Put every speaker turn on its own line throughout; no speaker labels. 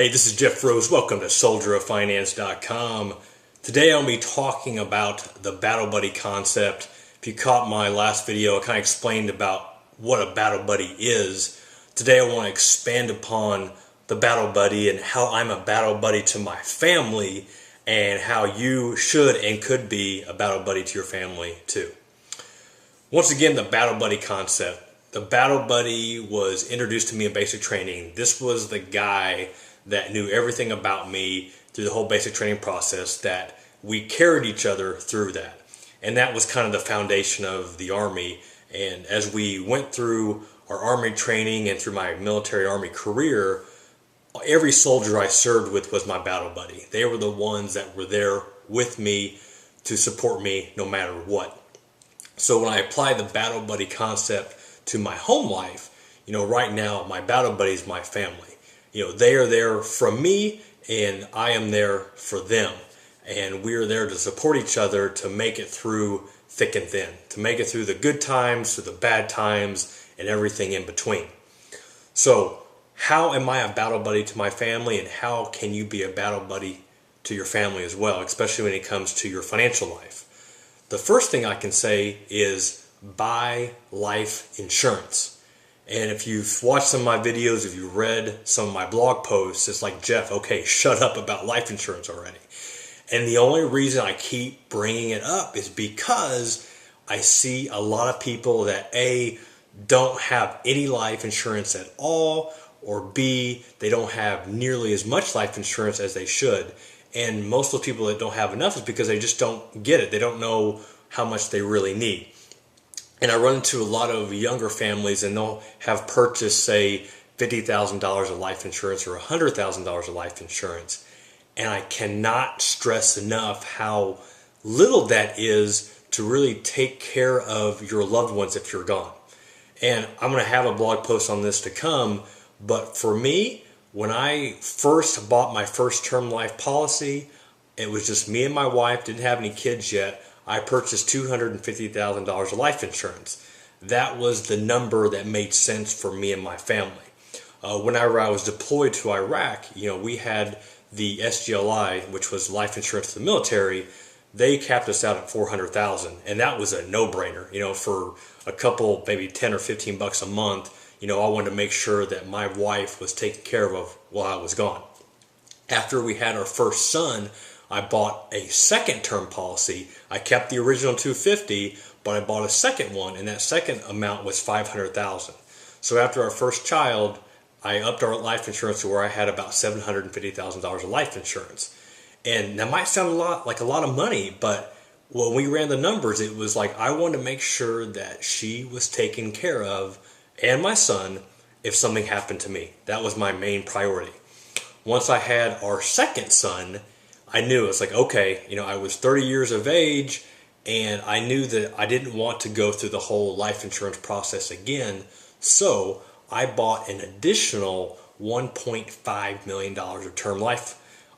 Hey, this is Jeff Rose. Welcome to SoldierOfFinance.com. Today I'll be talking about the Battle Buddy concept. If you caught my last video, I kind of explained about what a Battle Buddy is. Today I want to expand upon the Battle Buddy and how I'm a Battle Buddy to my family and how you should and could be a Battle Buddy to your family too. Once again, the Battle Buddy concept. The Battle Buddy was introduced to me in basic training. This was the guy that knew everything about me through the whole basic training process, that we carried each other through that. And that was kind of the foundation of the Army. And as we went through our Army training and through my military Army career, every soldier I served with was my Battle Buddy. They were the ones that were there with me to support me no matter what. So when I apply the Battle Buddy concept to my home life, right now my Battle Buddy is my family. They are there for me and I am there for them. And we are there to support each other to make it through thick and thin, to make it through the good times, to the bad times, and everything in between. So how am I a Battle Buddy to my family, and how can you be a Battle Buddy to your family as well, especially when it comes to your financial life? The first thing I can say is buy life insurance. And if you've watched some of my videos, if you've read some of my blog posts, it's like, Jeff, okay, shut up about life insurance already. And the only reason I keep bringing it up is because I see a lot of people that A, don't have any life insurance at all, or B, they don't have nearly as much life insurance as they should. And most of the people that don't have enough is because they just don't get it. They don't know how much they really need. And I run into a lot of younger families and they'll have purchased, say, $50,000 of life insurance or $100,000 of life insurance. And I cannot stress enough how little that is to really take care of your loved ones if you're gone. And I'm going to have a blog post on this to come, but for me, when I first bought my first term life policy, it was just me and my wife, didn't have any kids yet. I purchased $250,000 of life insurance. That was the number that made sense for me and my family. Whenever I was deployed to Iraq, we had the SGLI, which was life insurance to the military. They capped us out at $400,000, and that was a no-brainer. For a couple, maybe 10 or 15 bucks a month, I wanted to make sure that my wife was taken care of while I was gone. After we had our first son, I bought a second term policy. I kept the original $250,000, but I bought a second one, and that second amount was $500,000. So after our first child, I upped our life insurance to where I had about $750,000 of life insurance. And that might sound like a lot of money, but when we ran the numbers, it was like I wanted to make sure that she was taken care of, and my son, if something happened to me. That was my main priority. Once I had our second son, I knew, it's like, okay, I was 30 years of age, and I knew that I didn't want to go through the whole life insurance process again. So I bought an additional $1.5 million of term life.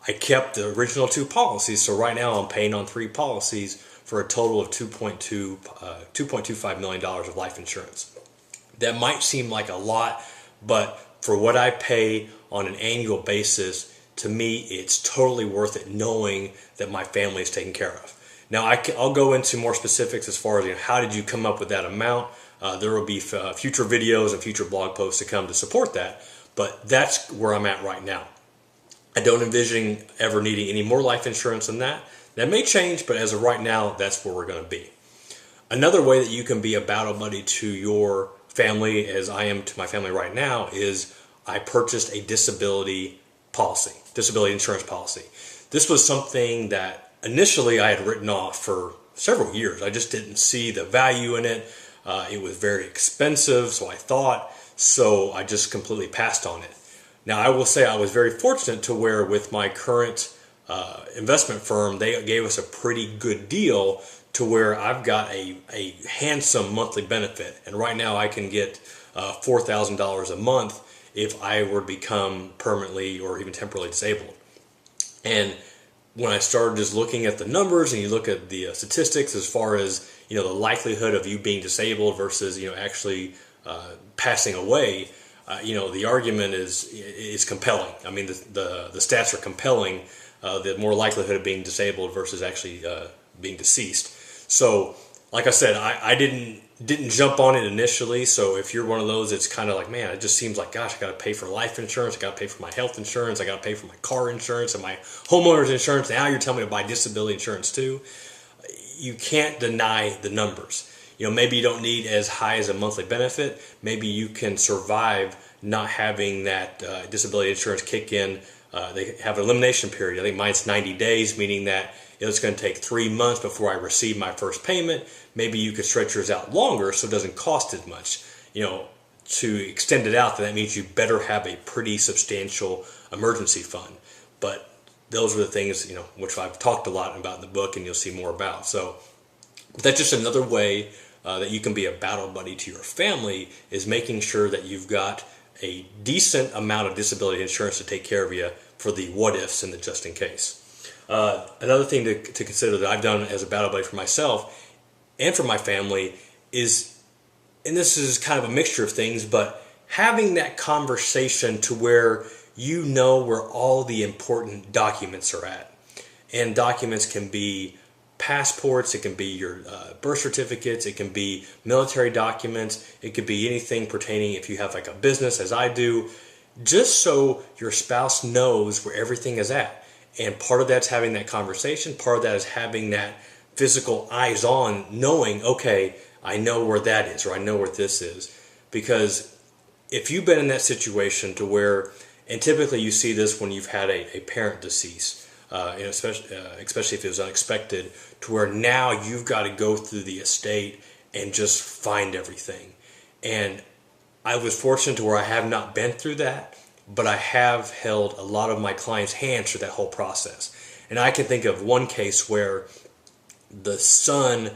I kept the original two policies. So right now I'm paying on 3 policies for a total of $2.25 million of life insurance. That might seem like a lot, but for what I pay on an annual basis, to me, it's totally worth it knowing that my family is taken care of. Now, I'll go into more specifics as far as how did you come up with that amount. There will be future videos and future blog posts to come to support that, but that's where I'm at right now. I don't envision ever needing any more life insurance than that. That may change, but as of right now, that's where we're going to be. Another way that you can be a Battle Buddy to your family, as I am to my family right now, is I purchased a disability insurance policy. This was something that initially I had written off for several years. I just didn't see the value in it. It was very expensive, so I just completely passed on it. Now, I will say I was very fortunate to where with my current investment firm, they gave us a pretty good deal to where I've got a handsome monthly benefit. And right now I can get $4,000 a month if I were to become permanently or even temporarily disabled. And when I started just looking at the numbers and you look at the statistics as far as the likelihood of you being disabled versus actually passing away, The argument is compelling. I mean, the stats are compelling. The more likelihood of being disabled versus actually being deceased. So, like I said, I didn't jump on it initially. So if you're one of those, it's kind of like, man, it just seems like, gosh, I got to pay for life insurance, I got to pay for my health insurance, I got to pay for my car insurance and my homeowner's insurance. Now you're telling me to buy disability insurance too. You can't deny the numbers. Maybe you don't need as high as a monthly benefit. Maybe you can survive not having that disability insurance kick in. They have an elimination period. I think mine's 90 days, meaning that it's going to take 3 months before I receive my first payment. Maybe you could stretch yours out longer so it doesn't cost as much. To extend it out, then that means you better have a pretty substantial emergency fund. But those are the things, which I've talked a lot about in the book and you'll see more about. So that's just another way that you can be a battle buddy to your family, is making sure that you've got a decent amount of disability insurance to take care of you for the what ifs and the just in case. Another thing to consider that I've done as a battle buddy for myself and for my family is, and this is kind of a mixture of things, but having that conversation to where you know where all the important documents are at. And documents can be passports, it can be your birth certificates, it can be military documents, it could be anything pertaining, if you have like a business as I do, just so your spouse knows where everything is at. And part of that's having that conversation, part of that is having that physical eyes on, knowing, okay, I know where that is, or I know where this is. Because if you've been in that situation to where, and typically you see this when you've had a parent decease, especially if it was unexpected, to where now you've got to go through the estate and just find everything. And I was fortunate to where I have not been through that, but I have held a lot of my clients' hands through that whole process. And I can think of one case where the son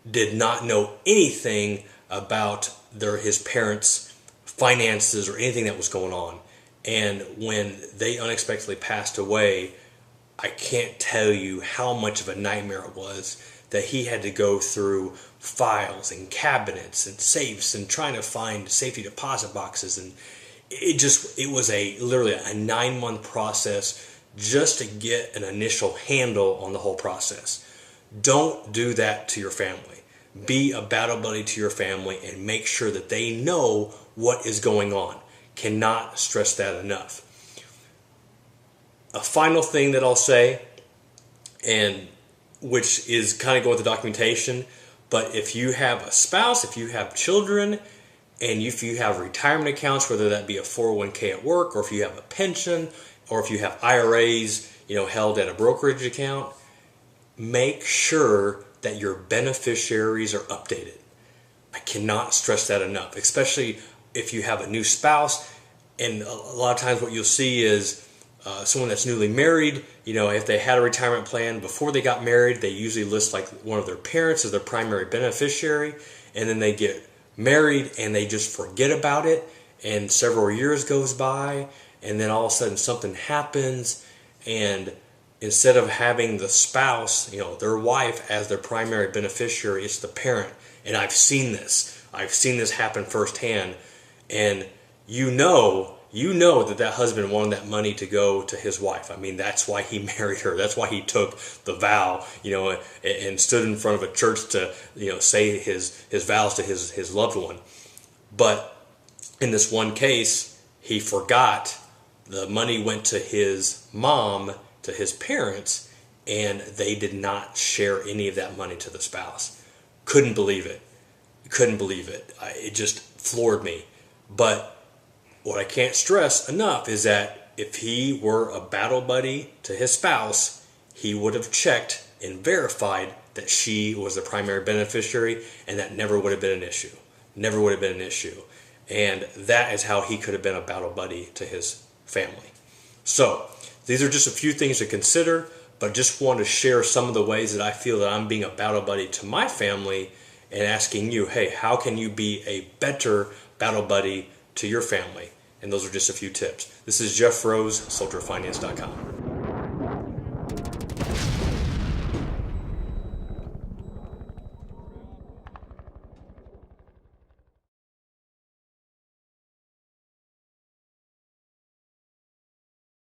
did not know anything about his parents' finances or anything that was going on. And when they unexpectedly passed away, I can't tell you how much of a nightmare it was that he had to go through files and cabinets and safes and trying to find safety deposit boxes. And it was literally a 9-month process just to get an initial handle on the whole process. Don't do that to your family. Be a battle buddy to your family and make sure that they know what is going on. Cannot stress that enough. A final thing that I'll say, and which is kind of going with the documentation, but if you have a spouse, if you have children, and if you have retirement accounts, whether that be a 401k at work, or if you have a pension, or if you have IRAs, held at a brokerage account, make sure that your beneficiaries are updated. I cannot stress that enough, especially if you have a new spouse. And a lot of times what you'll see is someone that's newly married, if they had a retirement plan before they got married, they usually list like one of their parents as their primary beneficiary, and then they get married and they just forget about it, and several years goes by, and then all of a sudden something happens, and instead of having the spouse, their wife as their primary beneficiary, it's the parent. And I've seen this happen firsthand. And you know that husband wanted that money to go to his wife. I mean, that's why he married her. That's why he took the vow, and stood in front of a church to, say his vows to his loved one. But in this one case, he forgot the money went to his mom, to his parents, and they did not share any of that money to the spouse. Couldn't believe it. It just floored me. But what I can't stress enough is that if he were a battle buddy to his spouse, he would have checked and verified that she was the primary beneficiary, and that never would have been an issue. Never would have been an issue. And that is how he could have been a battle buddy to his family. So, these are just a few things to consider, but just want to share some of the ways that I feel that I'm being a battle buddy to my family, and asking you, hey, how can you be a better battle buddy to your family? And those are just a few tips. This is Jeff Rose, SoldierOfFinance.com.